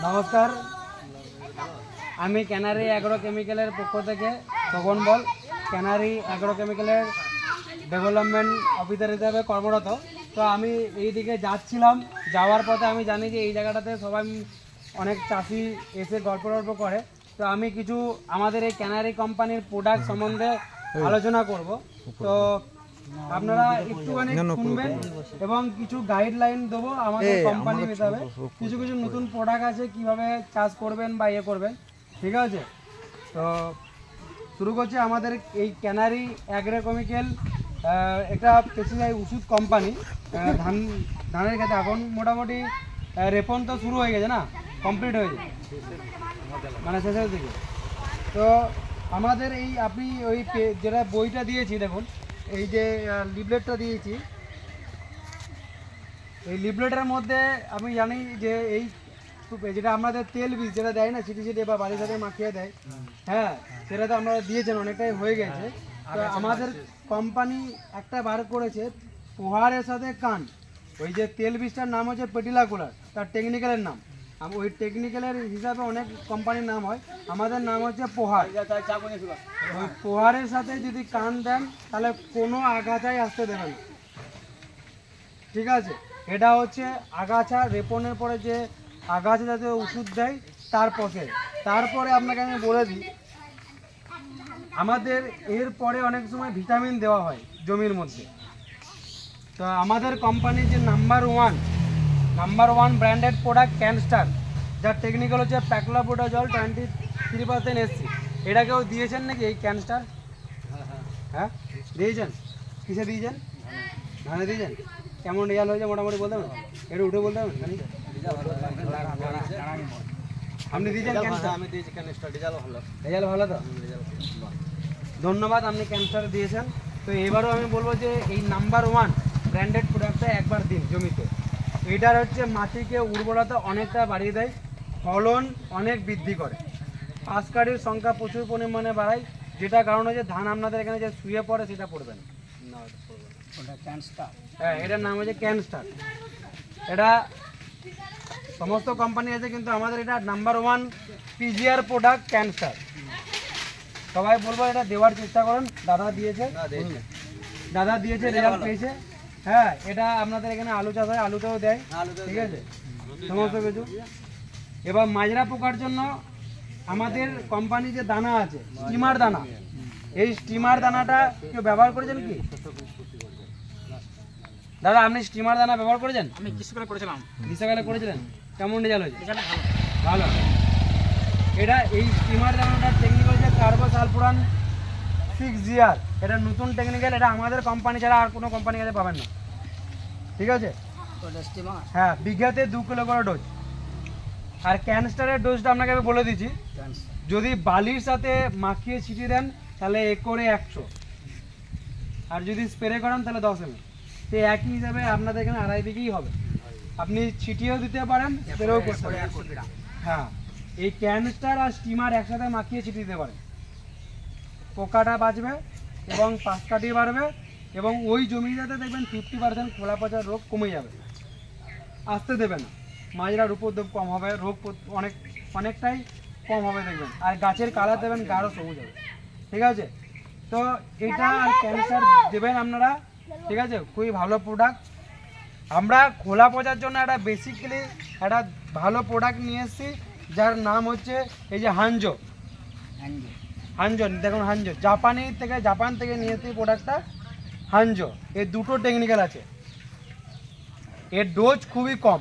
নমস্কার, আমি canary agro কেমিক্যালের পক্ষ থেকে শোভন বল ক্যানারি অ্যাগ্রো কেমিক্যালের ডেভেলপমেন্ট অফিসার হিসাবে কর্মরত। তো আমি এই দিকে যাচ্ছিলাম, যাওয়ার পথে আমি জানি যে এই জায়গাটাতে সবাই অনেক চাষি এসে গল্প করে। তো আমি কিছু আমাদের এই ক্যানারি কোম্পানির প্রোডাক্ট সম্বন্ধে আলোচনা করব। তো আপনারা একটুখানি শুনবেন এবং কিছু গাইডলাইন দেবো আমাদের কোম্পানি হিসাবে। কিছু কিছু নতুন প্রোডাক্ট আছে কিভাবে চাষ করবেন বা ইয়ে করবেন, ঠিক আছে? তো শুরু করছে আমাদের এই ক্যানারি অ্যাগ্রো কেমিক্যাল, একটা পেস্টিসাইড ওষুধ কোম্পানি। ধানের ক্ষেত্রে এখন মোটামুটি রেপন তো শুরু হয়ে গেছে না, কমপ্লিট হয়ে গেছে মানে শেষের দিকে। তো আমাদের এই আপনি ওই যেটা বইটা দিয়েছি দেখুন, এই যে লিফলেটটা দিয়েছি, এই লিফলেটের মধ্যে আমি জানি যে এই যেটা আমাদের তেল বীজ যেটা দেয় না ছিটি ছিটে বা বাড়ির সাথে মাখিয়ে দেয়, হ্যাঁ সেটা তো আপনারা দিয়েছেন, অনেকটাই হয়ে গেছে। তো আমাদের কোম্পানি একটা বার করেছে পোহারের সাথে কান, ওই যে তেল বীজটার নাম হচ্ছে পেটিলাকুলার, তার টেকনিক্যালের নাম। ওই টেকনিক্যালের হিসাবে অনেক কোম্পানির নাম হয়, আমাদের নাম হচ্ছে পোহার। ওই পোহারের সাথে যদি কান দেন তাহলে কোনো আগাছাই আসতে দেবেন, ঠিক আছে? এটা হচ্ছে আগাছা রেপনের পরে যে আগাছা জাতীয় ওষুধ দেয় তার পথে। তারপরে আপনাকে আমি বলে দিই, আমাদের এরপরে অনেক সময় ভিটামিন দেওয়া হয় জমির মধ্যে। তো আমাদের কোম্পানির যে নাম্বার ওয়ান ব্র্যান্ডেড প্রোডাক্ট ক্যানস্টার, যার টেকনিক্যাল হচ্ছে প্যাকলাবোটাজল 23% এসসি। এটাকেও দিয়েছেন নাকি এই ক্যানস্টার? হ্যাঁ দিয়েছেন। কিসে দিয়েছেন? ধানে দিয়েছেন। কেমন রেজাল্ট হয়েছে মোটামুটি বলতে হবে, একটু উঠে বলতে হবে। আপনি দিয়েছেন? আমি দিয়েছি ক্যানস্টার, রেজাল্ট ভালো তো? ধন্যবাদ, আপনি ক্যানস্টার দিয়েছেন। তো এবারও আমি বলবো যে এই নাম্বার ওয়ান ব্র্যান্ডেড প্রোডাক্টটা একবার দিন জমিতে। এটার হচ্ছে মাটিকে উর্বরতা অনেকটা বাড়িয়ে দেয়, ফলন অনেক বৃদ্ধি করে, পাঁচকাঠির সংখ্যা প্রচুর পরিমাণে বাড়ায়, যেটা কারণ হচ্ছে ধান আপনাদের এখানে যে শুয়ে পড়ে সেটা পড়বে না। হ্যাঁ, এটার নাম হচ্ছে ক্যানস্টার। এটা সমস্ত কোম্পানি আছে কিন্তু আমাদের এটা নাম্বার ওয়ান পিজিআর প্রোডাক্ট ক্যানস্টার। সবাই বলবো এটা দেওয়ার চেষ্টা করুন। দাদা দিয়েছে, রেজাল্ট পেয়েছে। হ্যাঁ, এটা আপনাদের এখানে আলু চাষ হয়, আলুতেও দেয়, ঠিক আছে সমস্ত কিছু। এবার মাজরা পোকার জন্য আমাদের কোম্পানি যে দানা আছে স্টিমার দানা, এই স্টিমার দানাটা কেউ ব্যবহার করেছেন কি দাদা? আপনি স্টিমার দানা ব্যবহার করেছেন? আমি গ্রীষ্মকালে করেছিলাম। গ্রীষ্মকালে করেছিলেন? কেমন রেজাল্ট হয়েছে? ভালো। এটা এই স্টিমার দানাটার টেকনিক হচ্ছে কার্বোসালফুরান 6GR। এটা নতুন টেকনিক্যাল, এটা আমাদের কোম্পানি ছাড়া আর কোনো কোম্পানি কাছে পাবেন না, ঠিক আছে? হ্যাঁ, বিঘাতে 2 কিলো করে ডোজ। আর ক্যানস্টারের ডোজটা আপনাকে আমি বলে দিচ্ছি, যদি বালির সাথে মাখিয়ে ছিটিয়ে দেন তাহলে একরে 100, আর যদি স্প্রে করেন তাহলে 10 ml। তো একই হিসাবে আপনাদের এখানে 2.5 বিঘেই হবে, আপনি ছিটিয়েও দিতে পারেন, স্প্রেও করতে পারেন। হ্যাঁ, এই ক্যানস্টার আর স্টিমার একসাথে মাখিয়ে ছিটিয়ে দিতে পারেন, পোকাটা বাঁচবে এবং পাঁচকাঠি বাড়বে, এবং ওই জমিটাতে দেখবেন 50% খোলা পচার রোগ কমে যাবে, আসতে দেবে না, মাজরার উপদ্রব কম হবে, রোগ অনেকটাই কম হবে দেখবেন, আর গাছের কালার দেবেন গাঢ় সবুজ হবে, ঠিক আছে? তো এটা আর ক্যান্সার দেবেন আপনারা, ঠিক আছে? খুবই ভালো প্রোডাক্ট। আমরা খোলা পচার জন্য একটা বেসিক্যালি একটা ভালো প্রোডাক্ট নিয়ে এসেছি, যার নাম হচ্ছে এই যে হানজো। দেখুন, হানজো জাপান থেকে নিয়ে এসেছি প্রোডাক্টটা হানজো। এর দুটো টেকনিক্যাল আছে, এর ডোজ খুবই কম,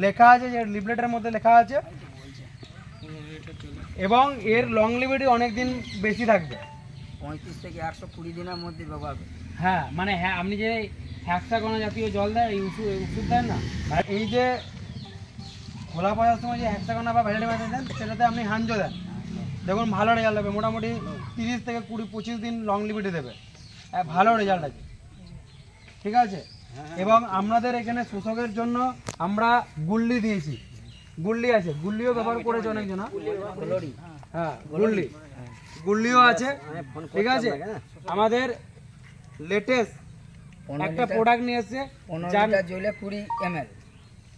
লেখা আছে যে লিফলেটের মধ্যে লেখা আছে, এবং এর লংলিভিটি অনেক দিন বেশি থাকবে, 35 থেকে 120 দিনের মধ্যে ব্যবহার করবে। হ্যাঁ, মানে হ্যাঁ, আপনি যে হ্যাক্সাগোনা জাতীয় জল দেয়, এই ওষুধ দেন না, আর এই যে খোলা পচার সময় যে হ্যাক্সাগোনা বা ভ্যালিডি মাছ দেন, সেটাতে আপনি হানজো দেন, দেখুন ভালো রেজাল্ট হবে। মোটামুটি 30 থেকে 25 দিন লংলিভিটি দেবে, ভালো রেজাল্ট আছে, ঠিক আছে? এবং আপনাদের এখানে শোষকের জন্য আমরা গুল্লি দিয়েছি, গুল্লি আছে, গুল্লিও ব্যবহার করেছে অনেকজন। হ্যাঁ, গুল্লিও আছে, ঠিক আছে? আমাদের লেটেস্ট একটা প্রোডাক্ট নিয়ে এসেছে, 15 জলে 20 ml।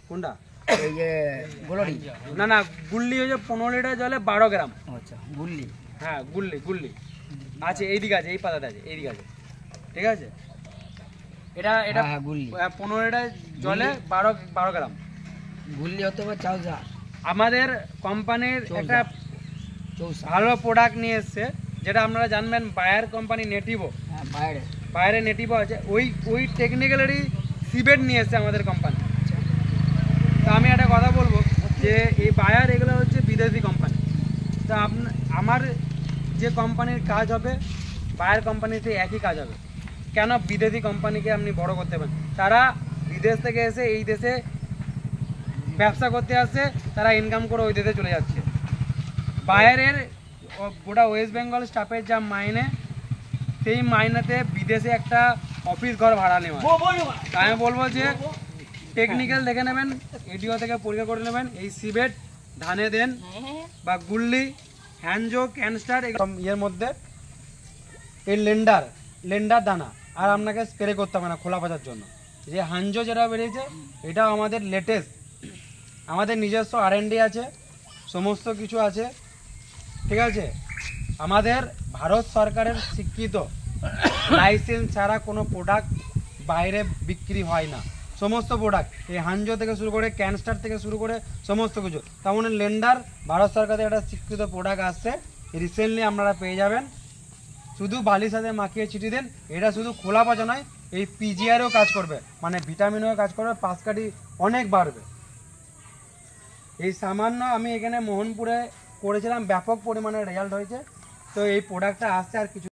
কোনটা? এই যে গোলরি। না না, গুল্লি হচ্ছে 15 লিটার জলে 12 গ্রাম। আচ্ছা গুল্লি। হ্যাঁ গুল্লি গুল্লি আছে, এইদিকে আছে, এই পাতাতে আছে, এইদিকে আছে, ঠিক আছে। এটা এটা হ্যাঁ, গুল্লি। 15 লিটার জলে 12 গ্রাম। গুল্লি অথবা চাউজা। আমাদের কোম্পানির চৌসা। একটা চৌসা। ভালো প্রোডাক্ট নিয়ে এসছে, যেটা আপনারা জানবেন বায়ার কোম্পানি নেটিভো, হ্যাঁ বাইরে। বাইরে নেটিভো আছে, ওই টেকনিক্যালেরই সিবেট নিয়ে এসছে আমাদের কোম্পানি। তো আমি একটা কথা বলবো যে এই বায়ার এগুলো হচ্ছে বিদেশি কোম্পানি। তো আমার যে কোম্পানির কাজ হবে বায়ার কোম্পানিতে একই কাজ হবে। কেন বিদেশি কোম্পানিকে আপনি বড় করতে পারেন? তারা বিদেশ থেকে এসে এই দেশে ব্যবসা করতে আসছে, তারা ইনকাম করে ওই দেশে চলে যাচ্ছে। বায়ারের গোটা ওয়েস্ট বেঙ্গল স্টাফের যা মাইনে, সেই মাইনেতে বিদেশে একটা অফিস ঘর ভাড়া নেওয়া। আমি বলবো যে টেকনিক্যাল দেখে নেবেন, এডিও থেকে পরীক্ষা করে নেবেন। এই সিবেট ধানে দেন বা গুল্লি, হ্যান্ডজো, ক্যানস্টার এর মধ্যে এই লেন্ডার দানা আর আপনাকে স্প্রে করতে হবে না খোলা পাচার জন্য। যে হানজো যেটা বেরিয়েছে এটাও আমাদের লেটেস্ট, আমাদের নিজস্ব R&D আছে, সমস্ত কিছু আছে, ঠিক আছে। আমাদের ভারত সরকারের স্বীকৃত লাইসেন্স ছাড়া কোনো প্রোডাক্ট বাইরে বিক্রি হয় না। সমস্ত প্রোডাক্ট এই হানজো থেকে শুরু করে ক্যানস্টার থেকে শুরু করে সমস্ত কিছু, তেমন লেন্ডার ভারত সরকারের একটা স্বীকৃত প্রোডাক্ট আসছে, রিসেন্টলি আপনারা পেয়ে যাবেন। শুধু বালির সাথে মাখিয়ে ছিটিয়ে দেন। এটা শুধু খোলা পচা নয়, এই পিজিআরও কাজ করবে, মানে ভিটামিনও কাজ করবে, পাঁচকাঠি অনেক বাড়বে। এই সামান্য আমি এখানে মোহনপুরে করেছিলাম, ব্যাপক পরিমাণে রেজাল্ট হয়েছে। তো এই প্রোডাক্টটা আসছে আর কিছু